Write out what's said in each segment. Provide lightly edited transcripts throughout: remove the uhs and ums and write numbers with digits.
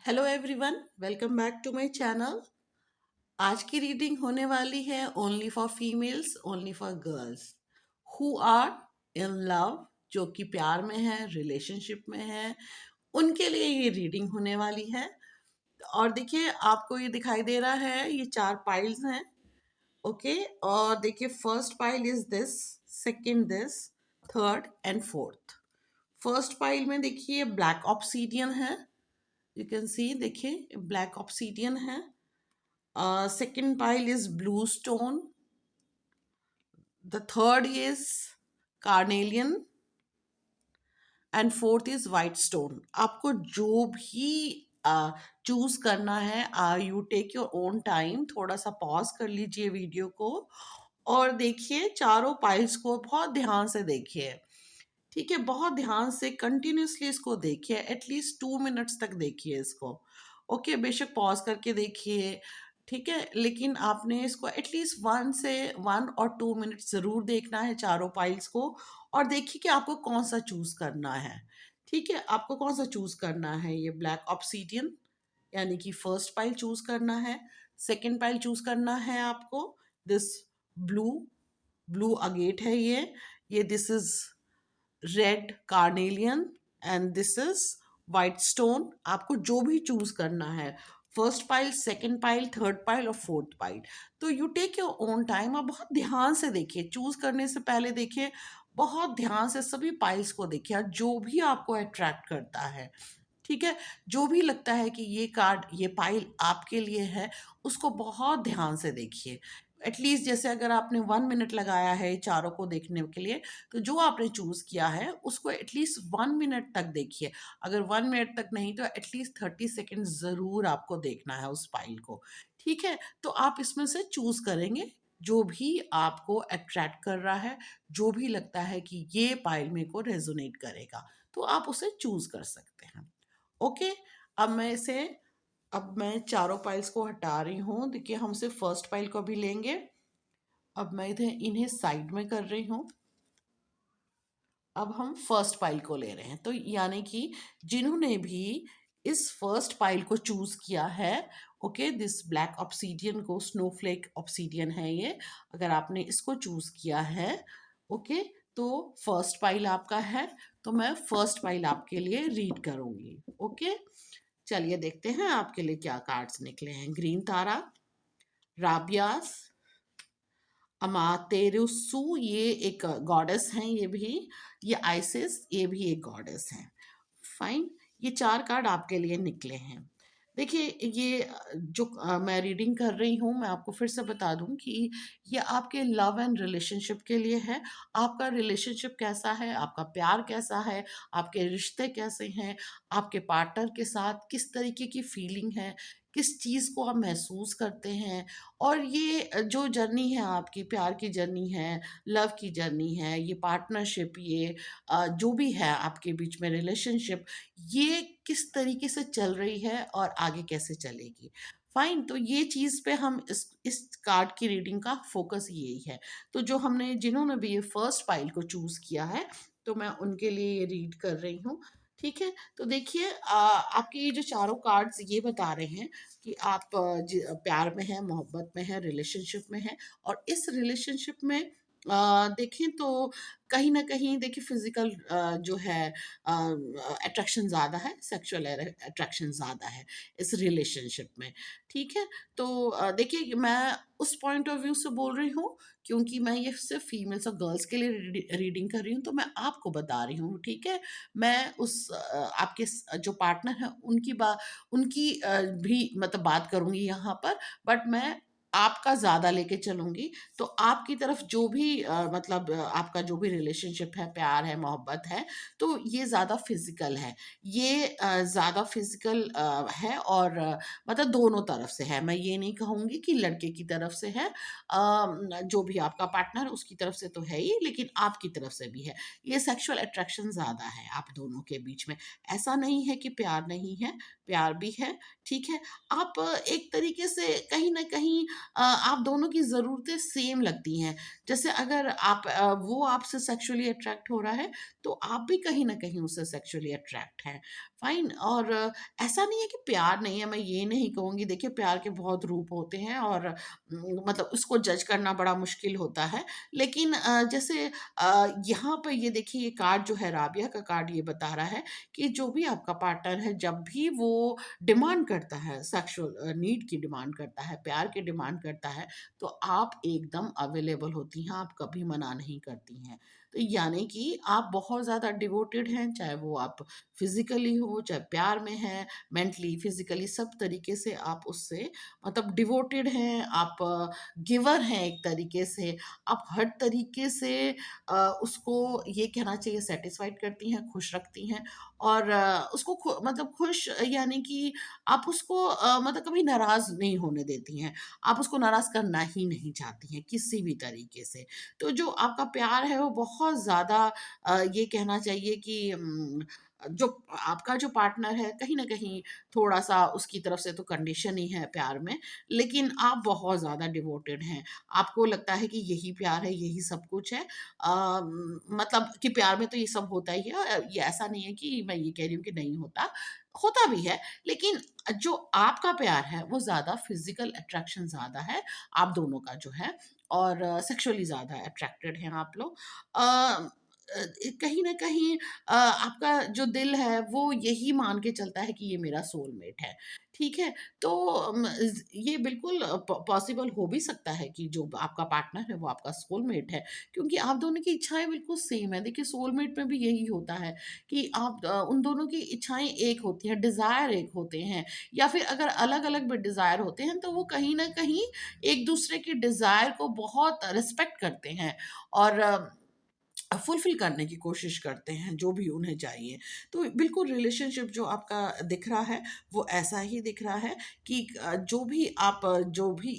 Hello everyone, welcome back to my channel. आज की reading होने वाली है only for females, only for girls who are in love, जो कि प्यार में है, रिलेशनशिप में है, उनके लिए ये रीडिंग होने वाली है। और देखिए, आपको ये दिखाई दे रहा है, ये 4 पाइल्स हैं। ओके, और देखिए, first pile is this, second this, third and fourth. First pile में देखिए ब्लैक ऑब्सीडियन है। यू कैन सी, देखिए ब्लैक ऑब्सीडियन है। Second pile is blue stone. The third is carnelian and fourth is white stone. आपको जो भी choose करना है, you take your own time, थोड़ा सा पॉज कर लीजिए वीडियो को और देखिए चारों पाइल्स को बहुत ध्यान से देखिए। ठीक है, बहुत ध्यान से कंटिन्यूसली इसको देखिए, एटलीस्ट 2 मिनट्स तक देखिए इसको। ओके, बेशक पॉज करके देखिए, ठीक है, लेकिन आपने इसको एटलीस्ट 1 और 2 मिनट ज़रूर देखना है चारों पाइल्स को। और देखिए कि आपको कौन सा चूज़ करना है। ठीक है, आपको कौन सा चूज़ करना है, ये ब्लैक ऑब्सीडियन यानी कि फर्स्ट पाइल चूज़ करना है, सेकंड पाइल चूज़ करना है आपको, दिस ब्लू, ब्लू अगेट है ये this is red carnelian and this is white stone. आपको जो भी चूज करना है, first pile, second pile, third pile और फोर्थ पाइल, तो you take your own time. आप बहुत ध्यान से देखिए, चूज करने से पहले देखिए, बहुत ध्यान से सभी पाइल्स को देखिए, और जो भी आपको अट्रैक्ट करता है, ठीक है, जो भी लगता है कि ये कार्ड, ये पाइल आपके लिए है, उसको बहुत ध्यान से देखिए। एटलीस्ट जैसे अगर आपने 1 मिनट लगाया है चारों को देखने के लिए, तो जो आपने चूज किया है उसको एटलीस्ट 1 मिनट तक देखिए। अगर 1 मिनट तक नहीं तो एटलीस्ट 30 सेकेंड जरूर आपको देखना है उस पाइल को। ठीक है, तो आप इसमें से चूज करेंगे जो भी आपको अट्रैक्ट कर रहा है, जो भी लगता है कि ये पाइल मेरे को रेजोनेट करेगा, तो आप उसे चूज कर सकते हैं। ओके, अब मैं चारों पाइल्स को हटा रही हूँ। देखिए, हम सिर्फ फर्स्ट पाइल को भी लेंगे। अब मैं इन्हें साइड में कर रही हूँ। अब हम फर्स्ट पाइल को ले रहे हैं, तो यानी कि जिन्होंने भी इस फर्स्ट पाइल को चूज किया है, ओके, दिस ब्लैक ऑब्सीडियन को, स्नोफ्लेक ऑब्सीडियन है ये, अगर आपने इसको चूज किया है, ओके, तो फर्स्ट पाइल आपका है। तो मैं फर्स्ट पाइल आपके लिए रीड करूंगी। ओके, चलिए देखते हैं आपके लिए क्या कार्ड्स निकले हैं। ग्रीन तारा, राबियास, अमातेरुसु, ये एक गॉडेस हैं, ये भी, ये आइसिस, ये भी एक गॉडेस है। फाइन, ये 4 कार्ड आपके लिए निकले हैं। देखिए, ये जो मैं रीडिंग कर रही हूँ, मैं आपको फिर से बता दूं कि ये आपके लव एंड रिलेशनशिप के लिए है। आपका रिलेशनशिप कैसा है, आपका प्यार कैसा है, आपके रिश्ते कैसे हैं, आपके पार्टनर के साथ किस तरीके की फीलिंग है, किस चीज़ को आप महसूस करते हैं, और ये जो जर्नी है आपकी, प्यार की जर्नी है, लव की जर्नी है, ये पार्टनरशिप, ये जो भी है आपके बीच में रिलेशनशिप, ये किस तरीके से चल रही है और आगे कैसे चलेगी। फाइन, तो ये चीज़ पे हम इस कार्ड की रीडिंग का फोकस यही है। तो जो हमने, जिन्होंने भी ये फर्स्ट पाइल को चूज किया है, तो मैं उनके लिए ये रीड कर रही हूँ। ठीक है, तो देखिए, आपके ये जो चारों कार्ड्स ये बता रहे हैं कि आप प्यार में हैं, मोहब्बत में हैं, रिलेशनशिप में हैं, और इस रिलेशनशिप में देखें तो कहीं न कहीं देखिए फिज़िकल जो है अट्रैक्शन ज़्यादा है, सेक्सुअल अट्रैक्शन ज़्यादा है इस रिलेशनशिप में। ठीक है? तो देखिए, मैं उस पॉइंट ऑफ व्यू से बोल रही हूँ, क्योंकि मैं ये सिर्फ़ फीमेल्स और गर्ल्स के लिए रीडिंग कर रही हूँ, तो मैं आपको बता रही हूँ, ठीक है? मैं आपके जो पार्टनर हैं उनकी भी मतलब बात करूँगी यहाँ पर, बट मैं आपका ज़्यादा लेके चलूँगी। तो आपकी तरफ जो भी मतलब आपका जो भी रिलेशनशिप है, प्यार है, मोहब्बत है, तो ये ज़्यादा फिज़िकल है। ये ज़्यादा फिज़िकल है, और मतलब दोनों तरफ से है। मैं ये नहीं कहूँगी कि लड़के की तरफ से है, जो भी आपका पार्टनर है उसकी तरफ से तो है ही, लेकिन आपकी तरफ से भी है। ये सेक्सुअल अट्रैक्शन ज़्यादा है आप दोनों के बीच में। ऐसा नहीं है कि प्यार नहीं है, प्यार भी है, ठीक है? आप एक तरीके से कहीं न कहीं आप दोनों की ज़रूरतें सेम लगती हैं। जैसे अगर वो आपसे सेक्सुअली अट्रैक्ट हो रहा है, तो आप भी कहीं न कहीं उससे सेक्सुअली अट्रैक्ट हैं, फाइन। और ऐसा नहीं है कि प्यार नहीं है, मैं ये नहीं कहूँगी। देखिए, प्यार के बहुत रूप होते हैं और मतलब उसको जज करना बड़ा मुश्किल होता है। लेकिन जैसे यहाँ पे ये देखिए, ये कार्ड जो है, राबिया का कार्ड ये बता रहा है कि जो भी आपका पार्टनर है, जब भी वो डिमांड करता है, सेक्सुअल नीड की डिमांड करता है, प्यार की डिमांड करता है, तो आप एकदम अवेलेबल होती हैं, आप कभी मना नहीं करती हैं। तो यानी कि आप बहुत ज़्यादा डिवोटेड हैं, चाहे वो आप फिज़िकली हो, चाहे प्यार में हैं, मेंटली, फिज़िकली, सब तरीके से आप उससे मतलब डिवोटेड हैं, आप गिवर हैं एक तरीके से। आप हर तरीके से उसको ये कहना चाहिए सैटिस्फाइड करती हैं, खुश रखती हैं और उसको मतलब खुश, यानी कि आप उसको मतलब कभी नाराज़ नहीं होने देती हैं। आप उसको नाराज़ करना ही नहीं चाहती हैं किसी भी तरीके से। तो जो आपका प्यार है वो बहुत ज़्यादा ये कहना चाहिए कि जो आपका जो पार्टनर है, कहीं न कहीं थोड़ा-सा उसकी तरफ से तो कंडीशन ही है प्यार में, लेकिन आप बहुत ज़्यादा डिवोटेड हैं। आपको लगता है कि यही प्यार है, यही सब कुछ है। मतलब कि प्यार में तो ये सब होता ही है। ये ऐसा नहीं है कि मैं ये कह रही हूँ कि नहीं होता, होता भी है। लेकिन जो आपका प्यार है वो ज़्यादा फिज़िकल अट्रैक्शन ज़्यादा है, आप दोनों का जो है, और सेक्सुअली ज़्यादा अट्रैक्टेड हैं आप लोग। अ कहीं न कहीं आपका जो दिल है वो यही मान के चलता है कि ये मेरा सोलमेट है, ठीक है? तो ये बिल्कुल पॉसिबल हो भी सकता है कि जो आपका पार्टनर है वो आपका सोलमेट है, क्योंकि आप दोनों की इच्छाएँ बिल्कुल सेम है। देखिए, सोलमेट में भी यही होता है कि आप उन दोनों की इच्छाएँ एक होती हैं, डिज़ायर एक होते हैं, या फिर अगर अलग-अलग भी डिज़ायर होते हैं, तो वो कहीं न कहीं एक-दूसरे की डिज़ायर को बहुत रिस्पेक्ट करते हैं और फुलफ़िल करने की कोशिश करते हैं, जो भी उन्हें चाहिए। तो बिल्कुल रिलेशनशिप जो आपका दिख रहा है, वो ऐसा ही दिख रहा है कि जो भी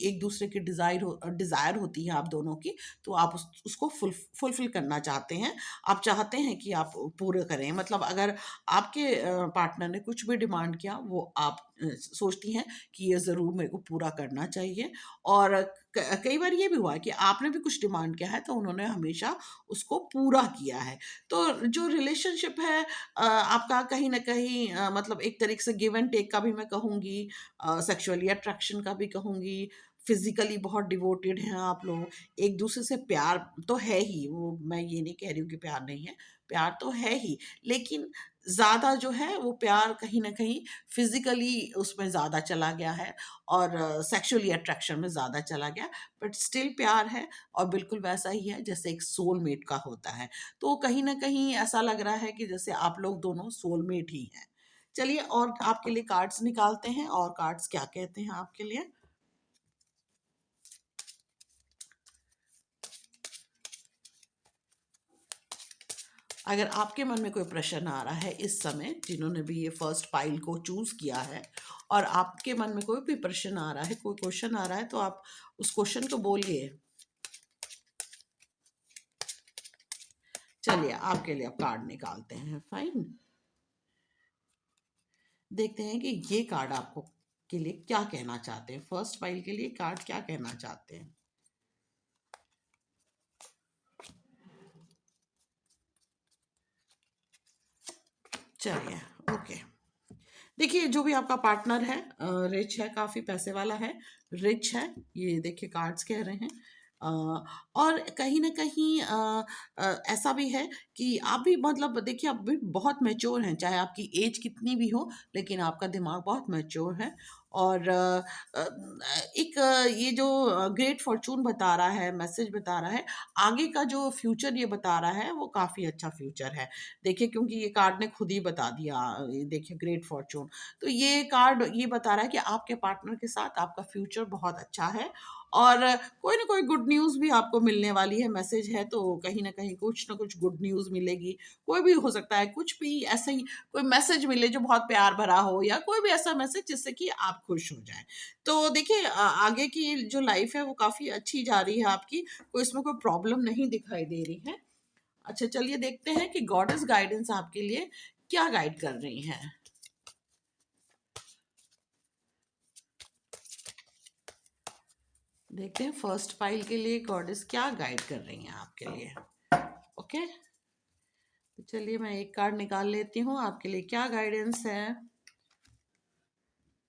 एक-दूसरे की डिज़ायर होती है आप दोनों की, तो आप उसको फुलफ़िल करना चाहते हैं। आप चाहते हैं कि आप पूरे करें। मतलब अगर आपके पार्टनर ने कुछ भी डिमांड किया, वो आप सोचती हैं कि ये ज़रूर मेरे को पूरा करना चाहिए। और कई बार ये भी हुआ है कि आपने भी कुछ डिमांड किया है, तो उन्होंने हमेशा उसको पूरा किया है। तो जो रिलेशनशिप है आपका, कहीं न कहीं मतलब एक तरीके से गिव एंड टेक का भी मैं कहूँगी, सेक्सुअली अट्रैक्शन का भी कहूँगी, फिज़िकली बहुत डिवोटेड हैं आप लोग। एक-दूसरे से प्यार तो है ही, वो मैं ये नहीं कह रही हूँ कि प्यार नहीं है, प्यार तो है ही, लेकिन ज़्यादा जो है वो प्यार कहीं न कहीं फिज़िकली उसमें ज़्यादा चला गया है और सेक्सुअली अट्रैक्शन में ज़्यादा चला गया, बट स्टिल प्यार है और बिल्कुल वैसा ही है जैसे एक सोलमेट का होता है। तो कहीं न कहीं ऐसा लग रहा है कि जैसे आप लोग दोनों सोलमेट ही हैं। चलिए, और आपके लिए कार्ड्स निकालते हैं और कार्ड्स क्या कहते हैं आपके लिए। अगर आपके मन में कोई प्रश्न आ रहा है इस समय, जिन्होंने भी ये फर्स्ट पाइल को चूज़ किया है, और आपके मन में कोई भी प्रश्न आ रहा है, कोई क्वेश्चन आ रहा है, तो आप उस क्वेश्चन को बोलिए। चलिए, आपके लिए अब कार्ड निकालते हैं, फाइन। देखते हैं कि ये कार्ड आपको के लिए क्या कहना चाहते हैं। फर्स्ट पाइल के लिए कार्ड क्या कहना चाहते हैं। चलिए, ओके। देखिए, जो भी आपका पार्टनर है रिच है, काफ़ी पैसे वाला है, रिच है, ये देखिए कार्ड्स कह रहे हैं। अ, और कहीं न कहीं ऐसा भी है कि आप भी मतलब देखिए, आप भी बहुत मैच्योर हैं, चाहे आपकी एज कितनी भी हो, लेकिन आपका दिमाग बहुत मैच्योर है। और एक ये जो ग्रेट फॉर्च्यून बता रहा है, मैसेज बता रहा है, आगे का जो फ्यूचर ये बता रहा है, वो काफ़ी अच्छा फ्यूचर है। देखिए, क्योंकि ये कार्ड ने खुद ही बता दिया, ये देखिए ग्रेट फॉर्च्यून। तो ये कार्ड ये बता रहा है कि आपके पार्टनर के साथ आपका फ्यूचर बहुत अच्छा है और कोई ना कोई गुड न्यूज़ भी आपको मिलने वाली है। मैसेज है तो कहीं न कहीं कुछ ना कुछ गुड न्यूज़ मिलेगी। कोई भी हो सकता है, कुछ भी ऐसा ही कोई मैसेज मिले जो बहुत प्यार भरा हो, या कोई भी ऐसा मैसेज जिससे कि आप खुश हो जाएँ। तो देखिए, आगे की जो लाइफ़ है वो काफ़ी अच्छी जा रही है आपकी, कोई इसमें कोई प्रॉब्लम नहीं दिखाई दे रही है। अच्छा, चलिए देखते हैं कि गॉडेस गाइडेंस आपके लिए क्या गाइड कर रही हैं। देखते हैं फर्स्ट फाइल के लिए गॉडेस क्या गाइड कर रही हैं आपके लिए। ओके, तो चलिए मैं एक कार्ड निकाल लेती हूँ आपके लिए क्या गाइडेंस है।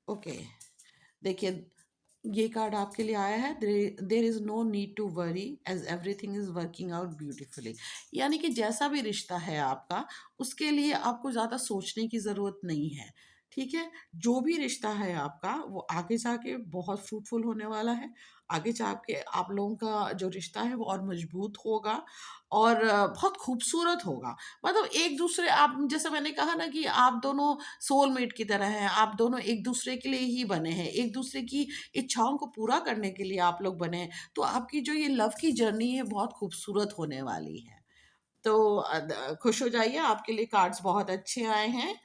ओके, देखिए ये कार्ड आपके लिए आया है, there is no need to worry as everything is working out beautifully. यानी कि जैसा भी रिश्ता है आपका, उसके लिए आपको ज़्यादा सोचने की ज़रूरत नहीं है। ठीक है, जो भी रिश्ता है आपका वो आगे जाके बहुत फ्रूटफुल होने वाला है। आगे जाके आप लोगों का जो रिश्ता है वो और मजबूत होगा और बहुत खूबसूरत होगा। मतलब एक दूसरे, आप जैसे मैंने कहा ना कि आप दोनों सोलमेट की तरह हैं, आप दोनों एक दूसरे के लिए ही बने हैं, एक दूसरे की इच्छाओं को पूरा करने के लिए आप लोग बने हैं। तो आपकी जो ये लव की जर्नी है बहुत खूबसूरत होने वाली है। तो खुश हो जाइए, आपके लिए कार्ड्स बहुत अच्छे आए हैं।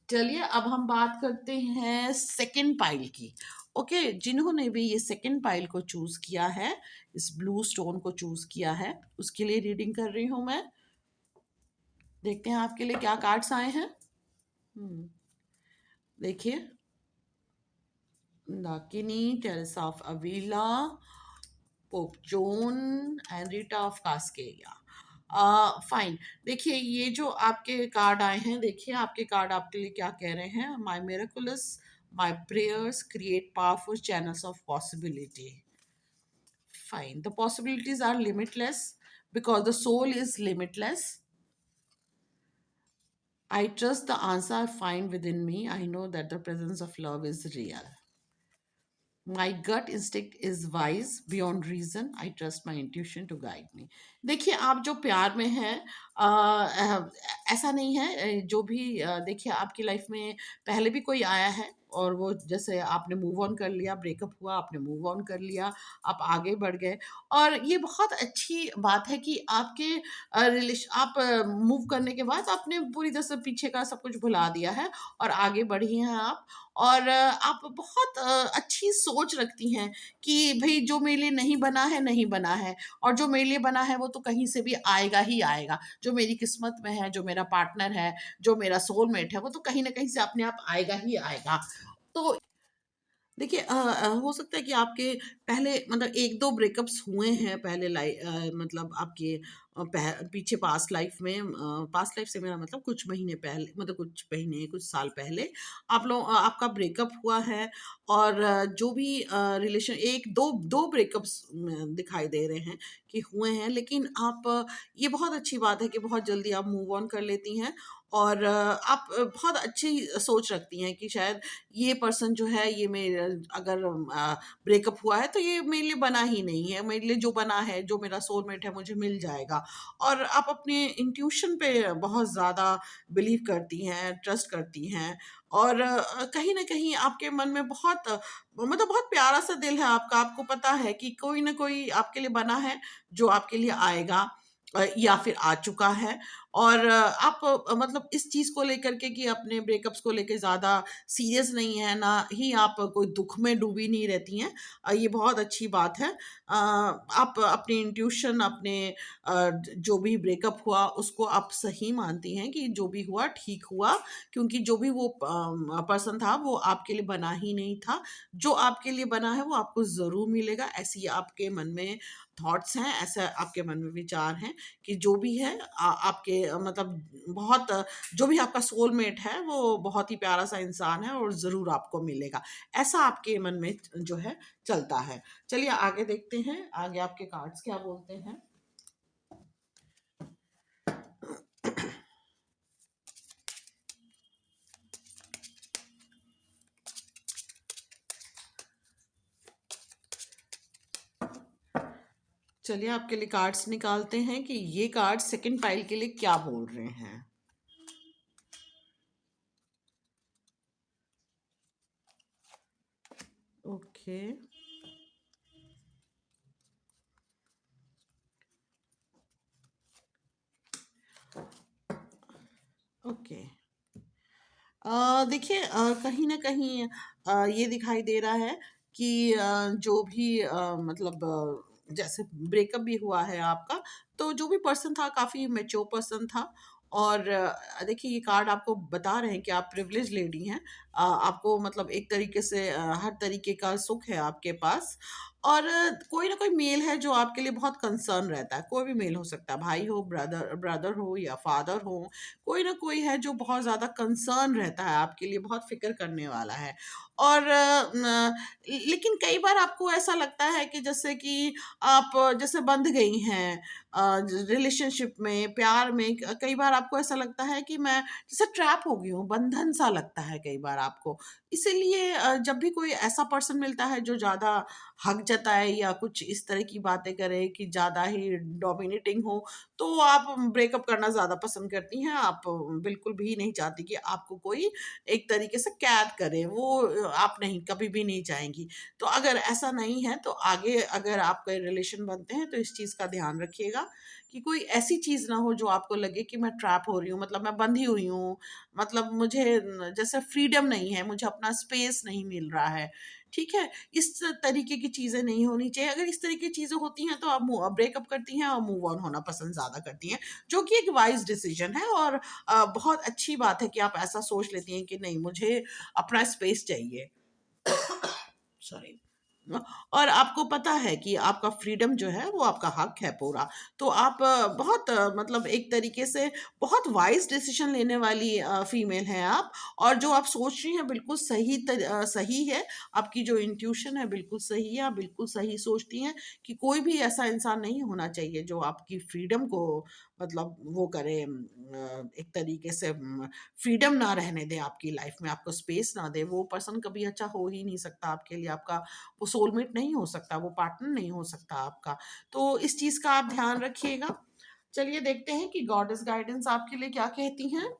चलिए अब हम बात करते हैं सेकंड पाइल की। ओके, जिन्होंने भी ये सेकंड पाइल को चूज किया है, इस ब्लू स्टोन को चूज किया है, उसके लिए रीडिंग कर रही हूं मैं। देखते हैं आपके लिए क्या कार्ड्स आए हैं। देखिए, Dakini, Teresa of Avila, Pope Joan and Rita of Cascia. Fine, देखिए ये जो आपके कार्ड आए हैं, देखिए आपके कार्ड आपके लिए क्या कह रहे हैं। My miraculous, my prayers create powerful channels of possibility. Fine, the possibilities are limitless because the soul is limitless. I trust the answer I find within me. I know that the presence of love is real. My gut instinct is wise beyond reason. I trust my intuition to guide me. देखिए आप जो प्यार में हैं, ऐसा नहीं है, जो भी देखिए आपकी लाइफ में पहले भी कोई आया है और वो जैसे आपने मूव ऑन कर लिया, ब्रेकअप हुआ, आपने मूव ऑन कर लिया, आप आगे बढ़ गए। और ये बहुत अच्छी बात है कि आपके रिलेशन, आप मूव करने के बाद आपने पूरी तरह से पीछे का सब कुछ भुला दिया है और आगे बढ़ी हैं आप। और आप बहुत अच्छी सोच रखती हैं कि भई जो मेरे लिए नहीं बना है, नहीं बना है, और जो मेरे लिए बना है वो तो कहीं से भी आएगा ही आएगा। जो मेरी किस्मत में है, जो मेरा पार्टनर है, जो मेरा सोलमेट है, वो तो कहीं न कहीं से अपने आप आएगा ही आएगा। तो देखिए हो सकता है कि आपके पहले मतलब 1-2 ब्रेकअप्स हुए हैं पहले मतलब आपके पीछे पास्ट लाइफ में, पास्ट लाइफ से मेरा मतलब कुछ महीने पहले, मतलब कुछ महीने, कुछ साल पहले आपका ब्रेकअप हुआ है। और जो भी रिलेशन 1-2 ब्रेकअप्स दिखाई दे रहे हैं कि हुए हैं, लेकिन आप ये बहुत अच्छी बात है कि बहुत जल्दी आप मूव ऑन कर लेती हैं। और आप बहुत अच्छी सोच रखती हैं कि शायद ये पर्सन जो है ये मेरे, अगर ब्रेकअप हुआ है तो ये मेरे लिए बना ही नहीं है, मेरे लिए जो बना है, जो मेरा सोलमेट है, मुझे मिल जाएगा। और आप अपने इंट्यूशन पे बहुत ज़्यादा बिलीव करती हैं, ट्रस्ट करती हैं। और कहीं ना कहीं आपके मन में बहुत मतलब बहुत प्यारा सा दिल है आपका, आपको पता है कि कोई ना कोई आपके लिए बना है जो आपके लिए आएगा या फिर आ चुका है। और आप मतलब इस चीज़ को लेकर के कि अपने ब्रेकअप्स को लेके ज़्यादा सीरियस नहीं है, ना ही आप कोई दुख में डूबी नहीं रहती हैं। ये बहुत अच्छी बात है। आप अपनी इंट्यूशन, अपने जो भी ब्रेकअप हुआ उसको आप सही मानती हैं कि जो भी हुआ ठीक हुआ, क्योंकि जो भी वो पर्सन था वो आपके लिए बना ही नहीं था। जो आपके लिए बना है वो आपको ज़रूर मिलेगा, ऐसी आपके मन में थॉट्स हैं, ऐसा आपके मन में विचार हैं कि जो भी है आपके मतलब बहुत जो भी आपका सोलमेट है वो बहुत ही प्यारा सा इंसान है और ज़रूर आपको मिलेगा। ऐसा आपके मन में जो है चलता है। चलिए आगे देखते हैं, आगे आपके कार्ड्स क्या बोलते हैं। चलिए आपके लिए कार्ड्स निकालते हैं कि ये कार्ड सेकंड फाइल के लिए क्या बोल रहे हैं। Okay, okay. देखिए कहीं न कहीं ये दिखाई दे रहा है कि जो भी मतलब जैसे ब्रेकअप भी हुआ है आपका, तो जो भी पर्सन था काफ़ी मैच्योर पर्सन था। और देखिए ये कार्ड आपको बता रहे हैं कि आप प्रिविलेज लेडी हैं। आपको मतलब एक तरीके से हर तरीके का सुख है आपके पास। और कोई ना कोई मेल है जो आपके लिए बहुत कंसर्न रहता है। कोई भी मेल हो सकता है, भाई हो, ब्रदर ब्रदर हो या फादर हो। कोई ना कोई है जो बहुत ज़्यादा कंसर्न रहता है आपके लिए, बहुत फ़िक्र करने वाला है। और लेकिन कई बार आपको ऐसा लगता है कि जैसे कि आप जैसे बंध गई हैं रिलेशनशिप में, प्यार में। कई बार आपको ऐसा लगता है कि मैं जैसे ट्रैप हो गई हूँ, बंधन सा लगता है कई बार आपको। इसीलिए जब भी कोई ऐसा पर्सन मिलता है जो ज़्यादा हक जताए या कुछ इस तरह की बातें करे कि ज़्यादा ही डोमिनेटिंग हो, तो आप ब्रेकअप करना ज़्यादा पसंद करती हैं। आप बिल्कुल भी नहीं चाहती कि आपको कोई एक तरीके से कैद करे, वो आप नहीं, कभी भी नहीं चाहेंगी। तो अगर ऐसा नहीं है तो आगे अगर आपके रिलेशन बनते हैं तो इस चीज़ का ध्यान रखिएगा कि कोई ऐसी चीज़ ना हो जो आपको लगे कि मैं ट्रैप हो रही हूँ, मतलब मैं बंधी हुई हूँ, मतलब मुझे जैसे फ्रीडम नहीं है, मुझे अपना स्पेस नहीं मिल रहा है। ठीक है? इस तरीके की चीज़ें नहीं होनी चाहिए। अगर इस तरह की चीज़ें होती हैं तो आप ब्रेकअप करती हैं और मूव ऑन होना पसंद ज़्यादा करती हैं, जो कि एक वाइज़ डिसीज़न है। और बहुत अच्छी बात है कि आप ऐसा सोच लेती हैं कि नहीं, मुझे अपना स्पेस चाहिए। सॉरी। और आपको पता है कि आपका फ्रीडम जो है वो आपका हक है पूरा। तो आप बहुत मतलब एक तरीके से बहुत वाइज डिसीजन लेने वाली फीमेल हैं आप। और जो आप सोच रही हैं बिल्कुल सही है। आपकी जो इंट्यूशन है बिल्कुल सही है, आप बिल्कुल सही सोचती हैं कि कोई भी ऐसा इंसान नहीं होना चाहिए जो आपकी फ्रीडम को मतलब वो करे, एक तरीके से फ्रीडम ना रहने दे आपकी लाइफ में, आपको स्पेस ना दे। वो पर्सन कभी अच्छा हो ही नहीं सकता आपके लिए, आपका वो सोलमेट नहीं हो सकता, वो पार्टनर नहीं हो सकता आपका। तो इस चीज़ का आप ध्यान रखिएगा। चलिए देखते हैं कि गॉडेस गाइडेंस आपके लिए क्या कहती हैं।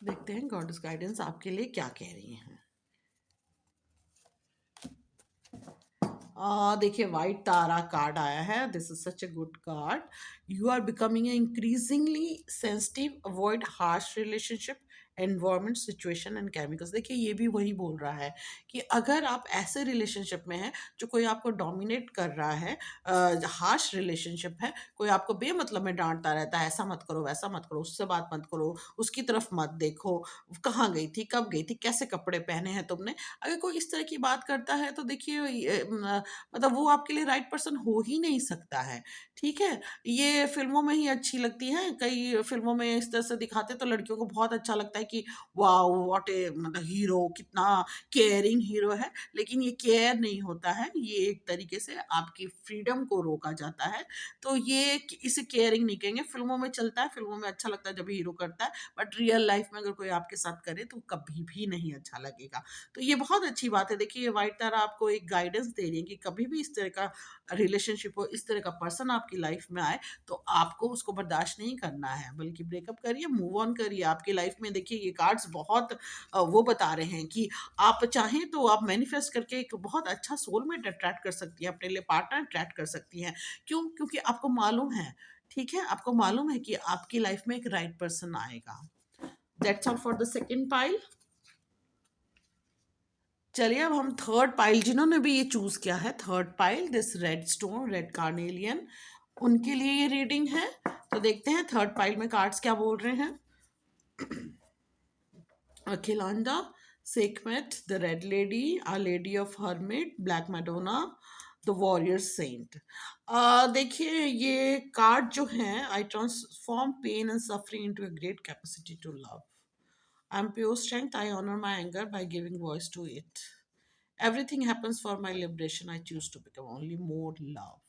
देखते हैं गॉडेस गाइडेंस आपके लिए क्या कह रही हैं। देखिए वाइट तारा कार्ड आया है। This is such a good card. You are becoming increasingly sensitive, avoid harsh relationship, environment, situation and chemicals. देखिए ये भी वही बोल रहा है कि अगर आप ऐसे रिलेशनशिप में हैं जो कोई आपको डोमिनेट कर रहा है, हार्श रिलेशनशिप है, कोई आपको बेमतलब में डांटता रहता है, ऐसा मत करो, वैसा मत करो, उससे बात मत करो, उसकी तरफ मत देखो, कहाँ गई थी, कब गई थी, कैसे कपड़े पहने हैं तुमने। अगर कोई इस तरह की बात करता है तो देखिए मतलब वो आपके लिए राइट पर्सन हो ही नहीं सकता है। ठीक है? ये फ़िल्मों में ही अच्छी लगती हैं, कई फ़िल्मों में इस तरह से दिखाते हैं तो लड़कियों को बहुत अच्छा लगता है कि वॉव! व्हाट ए मतलब हीरो, कितना केयरिंग हीरो है। लेकिन ये केयर नहीं होता है, ये एक तरीके से आपकी फ्रीडम को रोका जाता है। तो ये इसे केयरिंग नहीं कहेंगे। फ़िल्मों में चलता है, फ़िल्मों में अच्छा लगता है जब हीरो करता है, बट रियल लाइफ़ में अगर कोई आपके साथ करे तो कभी भी नहीं अच्छा लगेगा। तो ये बहुत अच्छी बात है। देखिए ये व्हाइट तारा आपको एक गाइडेंस दे रही है कि कभी भी इस तरह का रिलेशनशिप हो, इस तरह का पर्सन आपकी लाइफ में आए तो आपको उसको बर्दाश्त नहीं करना है, बल्कि ब्रेकअप करिए, मूव ऑन करिए। आपकी लाइफ में देखिए ये कार्ड्स बहुत वो बता रहे हैं कि आप चाहें तो आप मैनिफेस्ट करके एक बहुत अच्छा सोलमेट अट्रैक्ट कर सकती हैं, अपने लिए पार्टनर अट्रैक्ट कर सकती हैं। क्यों? क्योंकि आपको मालूम है, ठीक है? आपको मालूम है कि आपकी लाइफ में एक राइट पर्सन आएगा। That's all for the second pile. चलिए अब हम थर्ड पाइल, जिन्होंने भी ये चूज किया है third pile, this red stone, red carnelian, उनके लिए ये रीडिंग है। तो देखते हैं थर्ड पाइल में कार्ड्स क्या बोल रहे हैं। Akhilanda, Sekhmet, the red lady, a lady of hermit, black Madonna, the warrior saint. देखिए ये कार्ड जो है, I transform pain and suffering into a great capacity to love. I am pure strength, I honour my anger by giving voice to it. Everything happens for my liberation. I choose to become only more love.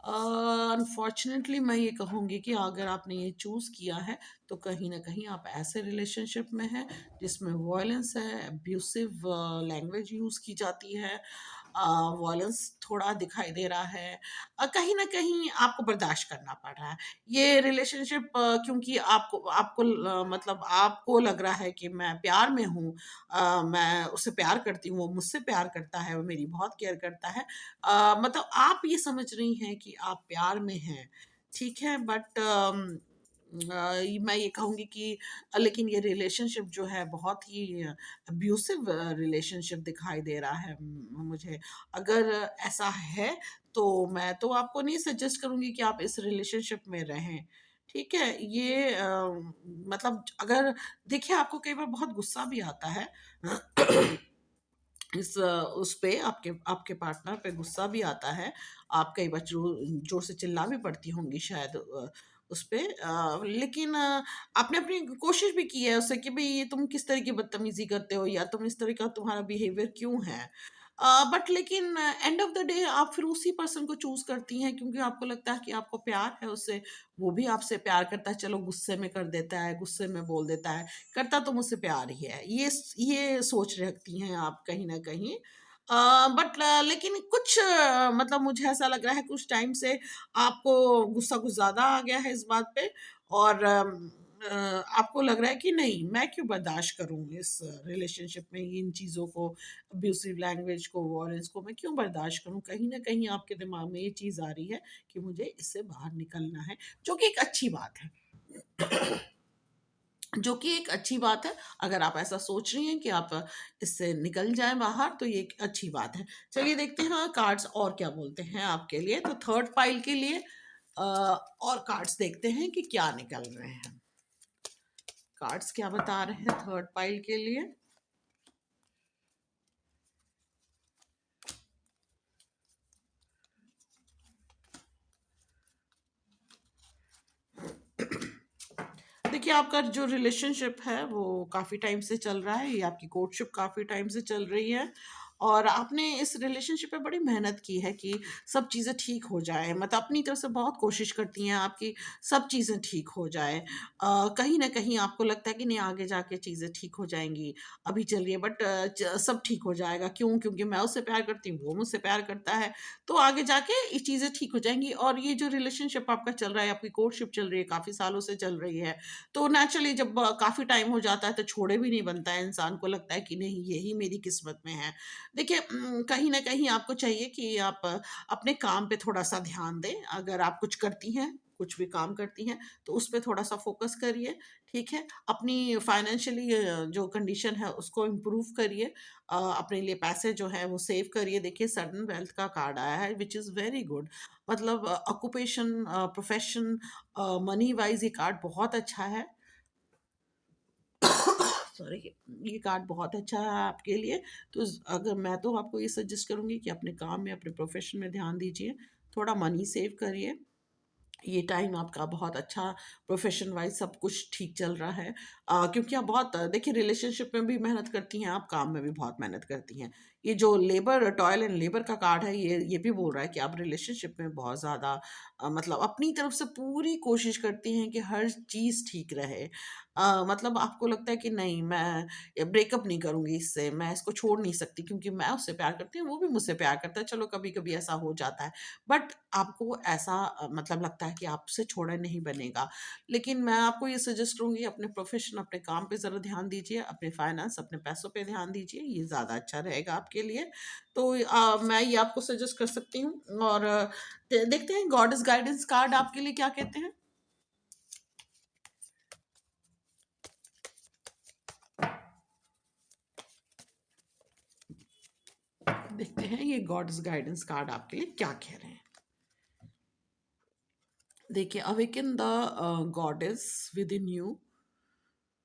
Unfortunately मैं ये कहूँगी कि अगर आपने ये choose किया है तो कहीं ना कहीं आप ऐसे रिलेशनशिप में हैं जिसमें वॉयलेंस है, अब्यूसिव लैंग्वेज यूज़ की जाती है, वॉयलेंस थोड़ा दिखाई दे रहा है, कहीं ना कहीं आपको बर्दाश्त करना पड़ रहा है ये रिलेशनशिप, क्योंकि आपको आपको मतलब आपको लग रहा है कि मैं प्यार में हूँ, मैं उससे प्यार करती हूँ, वो मुझसे प्यार करता है, वो मेरी बहुत केयर करता है। मतलब आप ये समझ रही हैं कि आप प्यार में हैं, ठीक है? बट मैं ये कहूँगी कि लेकिन ये रिलेशनशिप जो है बहुत ही अब्यूसिव रिलेशनशिप दिखाई दे रहा है मुझे। अगर ऐसा है तो मैं तो आपको नहीं सजेस्ट करूँगी कि आप इस रिलेशनशिप में रहें। ठीक है? ये मतलब अगर देखिए आपको कई बार बहुत गुस्सा भी आता है इस उस पे आपके आपके पार्टनर पे गुस्सा भी आता है। आप कई बार ज़ोर से चिल्ला भी पड़ती होंगी शायद उस पे लेकिन आपने अपनी कोशिश भी की है उससे कि भई ये तुम किस तरह की बदतमीज़ी करते हो या तुम इस तरह का तुम्हारा बिहेवियर क्यों है? बट लेकिन एंड ऑफ द डे आप फिर उसी पर्सन को चूज़ करती हैं क्योंकि आपको लगता है कि आपको प्यार है उससे, वो भी आपसे प्यार करता है, चलो गुस्से में कर देता है, गुस्से में बोल देता है, करता तो मुझसे प्यार ही है। ये सोच रखती हैं आप कहीं न कहीं। बट लेकिन कुछ मतलब मुझे ऐसा लग रहा है कुछ टाइम से आपको गुस्सा कुछ ज़्यादा आ गया है इस बात पे और आपको लग रहा है कि नहीं मैं क्यों बर्दाश्त करूँ इस रिलेशनशिप में इन चीज़ों को, अब्यूसिव लैंग्वेज को, वॉयलेंस को मैं क्यों बर्दाश्त करूँ? कहीं न कहीं आपके दिमाग में ये चीज़ आ रही है कि मुझे इससे बाहर निकलना है, जो कि एक अच्छी बात है। जो कि एक अच्छी बात है, अगर आप ऐसा सोच रही हैं कि आप इससे निकल जाएँ बाहर तो ये एक अच्छी बात है। चलिए देखते हैं कार्ड्स और क्या बोलते हैं आपके लिए। तो थर्ड पाइल के लिए और कार्ड्स देखते हैं कि क्या निकल रहे हैं। कार्ड्स क्या बता रहे हैं थर्ड पाइल के लिए? देखिए, आपका जो रिलेशनशिप है वो काफ़ी टाइम से चल रहा है, ये आपकी कोर्टशिप काफ़ी टाइम से चल रही है और आपने इस रिलेशनशिप पे बड़ी मेहनत की है कि सब चीज़ें ठीक हो जाएँ। मतलब अपनी तरफ से बहुत कोशिश करती हैं आपकी सब चीज़ें ठीक हो जाएँ। कहीं न कहीं आपको लगता है कि नहीं आगे जाके चीज़ें ठीक हो जाएँगी, अभी चलिए बट च सब ठीक हो जाएगा। क्यों? क्योंकि मैं उससे प्यार करती हूँ, वो मुझसे प्यार करता है, तो आगे जाके ये चीज़ें ठीक हो जाएँगी और ये जो रिलेशनशिप आपका चल रहा है, आपकी कोर्टशिप चल रही है, काफ़ी सालों से चल रही है, तो नेचुरली जब काफ़ी टाइम हो जाता है तो छोड़े भी नहीं बनता है, इंसान को लगता है कि नहीं यही मेरी किस्मत में है। देखिए कहीं न कहीं आपको चाहिए कि आप अपने काम पे थोड़ा-सा ध्यान दें। अगर आप कुछ करती हैं, कुछ भी काम करती हैं, तो उस पे थोड़ा-सा फ़ोकस करिए, ठीक है? अपनी फाइनेंशियली जो कंडीशन है उसको इम्प्रूव करिए। अपने लिए पैसे जो हैं वो सेव करिए। देखिए सडन वेल्थ का कार्ड आया है व्हिच इज़ वेरी गुड। मतलब ऑक्यूपेशन प्रोफ़ेशन मनी वाइज़ ये कार्ड बहुत अच्छा है। सॉरी ये कार्ड बहुत अच्छा है आपके लिए। तो अगर मैं तो आपको ये सजेस्ट करूँगी कि अपने काम में, अपने प्रोफ़ेशन में ध्यान दीजिए, थोड़ा मनी सेव करिए। ये टाइम आपका बहुत अच्छा प्रोफेशन वाइज सब कुछ ठीक चल रहा है क्योंकि आप बहुत देखिए रिलेशनशिप में भी मेहनत करती हैं आप काम में भी बहुत मेहनत करती हैं ये जो लेबर टॉयल एंड लेबर का कार्ड है ये भी बोल रहा है कि आप रिलेशनशिप में बहुत ज़्यादा मतलब अपनी तरफ से पूरी कोशिश करती हैं कि हर चीज़ ठीक रहे मतलब आपको लगता है कि नहीं मैं ब्रेकअप नहीं करूँगी इससे मैं इसको छोड़ नहीं सकती क्योंकि मैं उससे प्यार करती हूँ वो भी मुझसे प्यार करता है चलो कभी कभी ऐसा हो जाता है बट आपको ऐसा मतलब लगता है कि आपसे छोड़ा नहीं बनेगा। लेकिन मैं आपको ये सजेस्ट करूँगी अपने प्रोफ़ेशन, अपने काम पे ज़रा ध्यान दीजिए, अपने फाइनेंस, अपने पैसों पे ध्यान दीजिए, ये ज़्यादा अच्छा रहेगा आपके लिए। तो मैं ये आपको सजेस्ट कर सकती हूँ और देखते हैं गॉडेस गाइडेंस कार्ड आपके लिए क्या कहते हैं? देखते हैं ये गॉडेस गाइडेंस कार्ड आपके लिए क्या कह रहे हैं। देखिए awaken the goddess with in you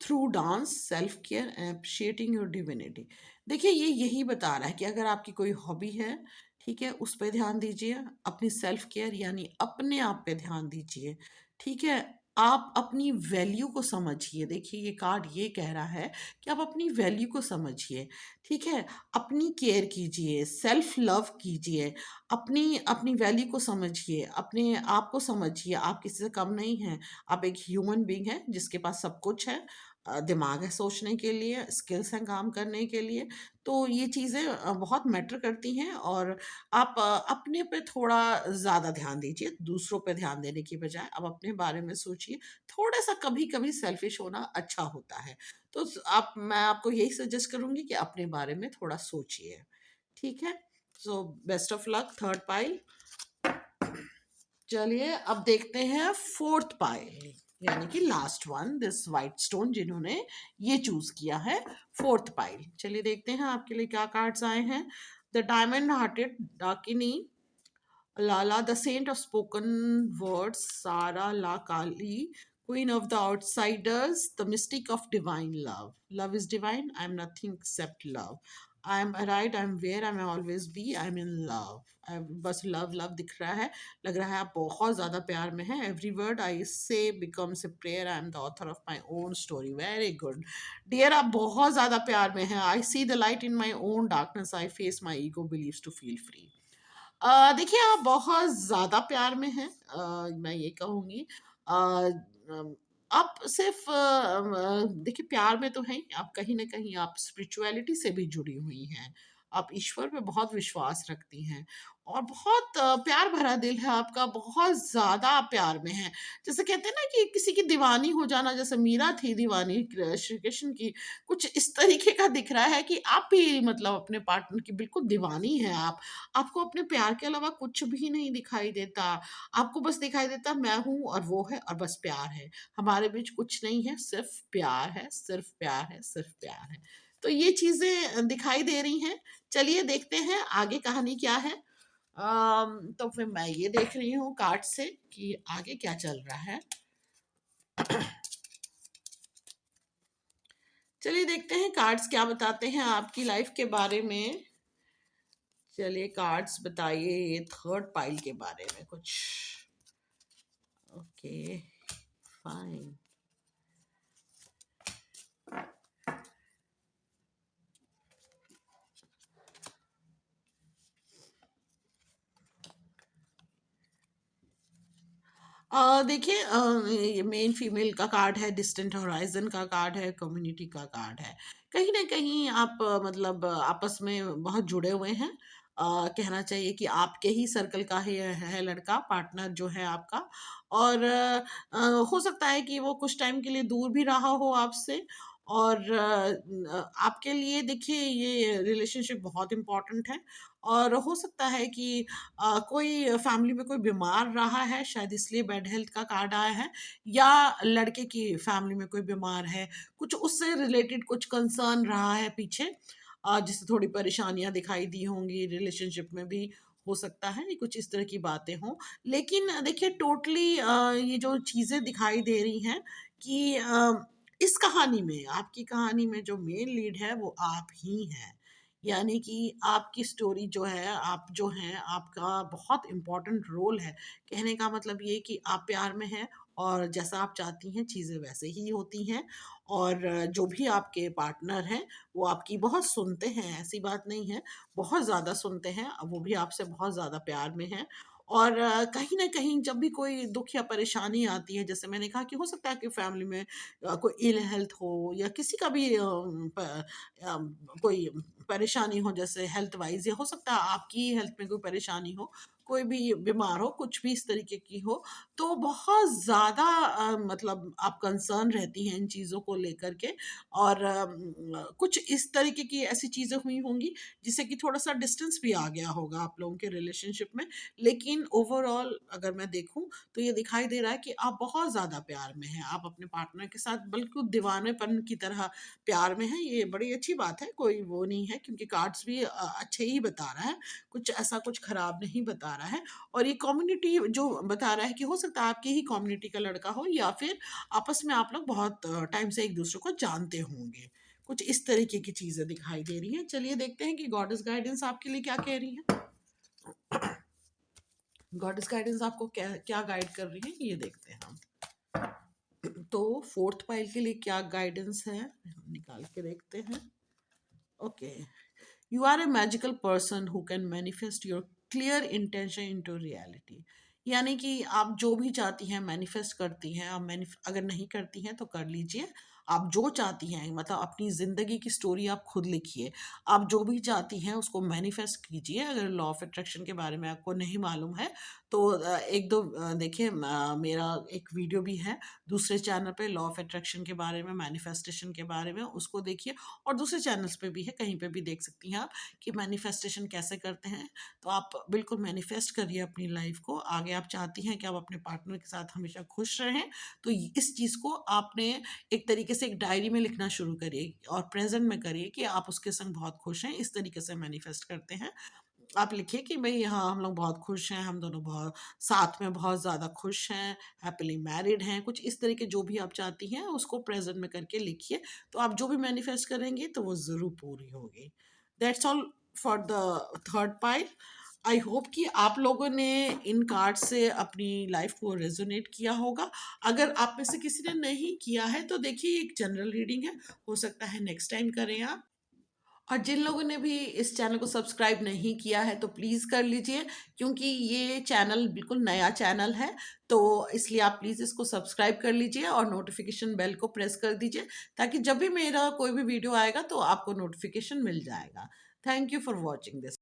through dance self care and appreciating your divinity देखिए ये यही बता रहा है कि अगर आपकी कोई हॉबी है ठीक है उस पर ध्यान दीजिए अपनी सेल्फ केयर यानी अपने आप पे ध्यान दीजिए ठीक है आप अपनी वैल्यू को समझिए देखिए ये कार्ड ये कह रहा है कि आप अपनी वैल्यू को समझिए ठीक है अपनी केयर कीजिए सेल्फ लव कीजिए अपनी अपनी वैल्यू को समझिए अपने आप को समझिए आप किसी से कम नहीं हैं आप एक ह्यूमन बीइंग हैं जिसके पास सब कुछ है दिमाग है सोचने के लिए, स्किल्स हैं काम करने के लिए, तो ये चीज़ें बहुत मैटर करती हैं और आप अपने पे थोड़ा ज़्यादा ध्यान दीजिए, दूसरों पे ध्यान देने की बजाय आप अपने बारे में सोचिए, थोड़ा-सा कभी-कभी सेल्फिश होना अच्छा होता है। तो आप मैं आपको यही सजेस्ट करूँगी कि अपने बारे में थोड़ा सोचिए, ठीक है? So best of luck third pile. चलिए अब देखते हैं फोर्थ पाइल। यानी कि last one, this white stone जिन्होंने ये चूज किया है, फोर्थ पाइल। चलिए देखते हैं आपके लिए क्या कार्ड्स आए हैं। The diamond hearted Dakini, Lala, the saint of spoken words, Sara La Kali, queen of the outsiders, the mystic of divine love. Love is divine. I'm nothing except love. I'm right. I'm where I'm always be. I'm in love. बस love love दिख रहा है, लग रहा है आप बहुत ज़्यादा प्यार में हैं। Every word I say becomes a prayer, I am the author of my own story. Very good dear, आप बहुत ज़्यादा प्यार में हैं। I see the light in my own darkness, I face my ego believes to feel free. देखिए आप बहुत ज़्यादा प्यार में हैं, मैं ये कहूँगी। अ, आप सिर्फ़ देखिए प्यार में तो हैं ही, आप कहीं न कहीं आप स्पिरिचुअलिटी से भी जुड़ी हुई हैं। आप ईश्वर पे बहुत विश्वास रखती हैं और बहुत प्यार भरा दिल है आपका, बहुत ज़्यादा आप प्यार में हैं। जैसे कहते हैं ना कि किसी की दीवानी हो जाना, जैसे मीरा थी दीवानी श्री कृष्ण की, कुछ इस तरीके का दिख रहा है कि आप भी मतलब अपने पार्टनर की बिल्कुल दीवानी हैं आप। आपको अपने प्यार के अलावा कुछ भी नहीं दिखाई देता। आपको बस दिखाई देता मैं हूँ और वो है और बस प्यार है। हमारे बीच कुछ नहीं है, सिर्फ़ प्यार है, सिर्फ़ प्यार है, सिर्फ़ प्यार है। तो ये चीज़ें दिखाई दे रही हैं। चलिए देखते हैं आगे कहानी क्या है। तो फिर मैं ये देख रही हूँ कार्ड से कि आगे क्या चल रहा है। चलिए देखते हैं कार्ड्स क्या बताते हैं आपकी लाइफ़ के बारे में। चलिए कार्ड्स बताइए ये थर्ड पाइल के बारे में कुछ। Okay, fine. देखिए ये मेल फीमेल का कार्ड है, डिस्टेंट होराइजन का कार्ड है, कम्युनिटी का कार्ड है। कहीं न कहीं आप मतलब आपस में बहुत जुड़े हुए हैं। कहना चाहिए कि आपके ही सर्कल का ही है लड़का, पार्टनर जो है आपका। और हो सकता है कि वो कुछ टाइम के लिए दूर भी रहा हो आपसे। और आपके लिए देखिए ये रिलेशनशिप बहुत इम्पोर्टेंट है। और हो सकता है कि कोई फैमिली में कोई बीमार रहा है, शायद इसलिए बैड हेल्थ का कार्ड आया है, या लड़के की फैमिली में कोई बीमार है, कुछ उससे रिलेटेड कुछ कंसर्न रहा है पीछे, जिससे थोड़ी परेशानियाँ दिखाई दी होंगी रिलेशनशिप में भी, हो सकता है ये कुछ इस तरह की बातें हों। लेकिन देखिए टोटली ये जो चीज़ें दिखाई दे रही हैं कि इस कहानी में, आपकी कहानी में जो मेन लीड है वो आप ही हैं। यानी कि आपकी स्टोरी जो है, आप जो हैं, आपका बहुत इम्पोर्टेंट रोल है। कहने का मतलब ये कि आप प्यार में हैं और जैसा आप चाहती हैं चीज़ें वैसे ही होती हैं। और जो भी आपके पार्टनर हैं, वो आपकी बहुत सुनते हैं, ऐसी बात नहीं है, बहुत ज़्यादा सुनते हैं। वो भी आपसे बहुत ज़्यादा प्यार में हैं। और कहीं न कहीं जब भी कोई दुःख या परेशानी आती है, जैसे मैंने कहा कि हो सकता है कि फैमिली में कोई इल हेल्थ हो या किसी का भी कोई परेशानी हो, जैसे हेल्थ वाइज़, या हो सकता है आपकी हेल्थ में कोई परेशानी हो, कोई भी बीमार हो, कुछ भी इस तरीके की हो, तो बहुत ज़्यादा मतलब आप कंसर्न रहती हैं इन चीज़ों को लेकर के। और कुछ इस तरीके की ऐसी चीज़ें हुई होंगी जिससे कि थोड़ा-सा डिस्टेंस भी आ गया होगा आप लोगों के रिलेशनशिप में। लेकिन ओवरऑल अगर मैं देखूँ तो ये दिखाई दे रहा है कि आप बहुत ज़्यादा प्यार में हैं। आप अपने पार्टनर के साथ बिल्कुल दीवानेपन की तरह प्यार में हैं, ये बड़ी अच्छी बात है, कोई वो नहीं है, क्योंकि कार्ड्स भी अच्छे ही बता रहा है, कुछ ऐसा कुछ खराब नहीं बता रहा है। और ये कम्युनिटी जो बता रहा है कि हो सकता है आपकी ही कम्युनिटी का लड़का हो, या फिर आपस में आप लोग बहुत टाइम से एक-दूसरे को जानते होंगे। कुछ इस तरीके की चीज़ें दिखाई दे रही हैं। चलिए देखते हैं कि गॉडेस गाइडेंस आपके लिए क्या कह रही है। गॉडेस गाइडेंस आपको क्या क्या गाइड कर रही है, ये देखते हैं हम। तो फोर्थ पाइल के लिए क्या गाइडेंस है, हम निकाल के देखते हैं। Okay, you are a magical person who can manifest your clear intention into reality. यानी कि आप जो भी चाहती हैं मैनिफेस्ट करती हैं। आप अगर नहीं करती हैं तो कर लीजिए। आप जो चाहती हैं, मतलब अपनी ज़िंदगी की स्टोरी आप खुद लिखिए। आप जो भी चाहती हैं उसको मैनिफेस्ट कीजिए। अगर लॉ ऑफ अट्रैक्शन के बारे में आपको नहीं मालूम है तो 1-2 देखिए, मेरा एक वीडियो भी है दूसरे चैनल पे लॉ ऑफ अट्रैक्शन के बारे में, मैनिफेस्टेशन के बारे में, उसको देखिए। और दूसरे चैनल्स पे भी है, कहीं पे भी देख सकती हैं आप कि मैनिफेस्टेशन कैसे करते हैं। तो आप बिल्कुल मैनिफेस्ट करिए अपनी लाइफ को। आगे आप चाहती हैं कि आप अपने पार्टनर के साथ हमेशा खुश रहें, तो इस चीज़ को आपने एक तरीके से एक डायरी में लिखना शुरू करिए और प्रेजेंट में करिए कि आप उसके संग बहुत खुश हैं। इस तरीके से मैनिफेस्ट करते हैं। आप लिखिए कि भई हाँ, हम लोग बहुत खुश हैं, हम दोनों बहुत साथ में बहुत ज़्यादा खुश हैं, हैपीली मैरिड हैं, कुछ इस तरह के जो भी आप चाहती हैं उसको प्रेज़ेंट में करके लिखिए, तो आप जो भी मैनिफेस्ट करेंगी तो वो ज़रूर पूरी होगी। That's all for the third part. I hope कि आप लोगों ने इन कार्ड से अपनी लाइफ़ को रेज़ोनेट किया होगा। अगर आप में से किसी ने नहीं किया है तो देखिए, एक जनरल रीडिंग है, हो सकता है नेक्स्ट टाइम करें आप। और जिन लोगों ने भी इस चैनल को सब्सक्राइब नहीं किया है तो प्लीज़ कर लीजिए, क्योंकि ये चैनल बिल्कुल नया चैनल है, तो इसलिए आप प्लीज़ इसको सब्सक्राइब कर लीजिए और नोटिफिकेशन बेल को प्रेस कर दीजिए, ताकि जब भी मेरा कोई भी वीडियो आएगा तो आपको नोटिफिकेशन मिल जाएगा। Thank you for watching this.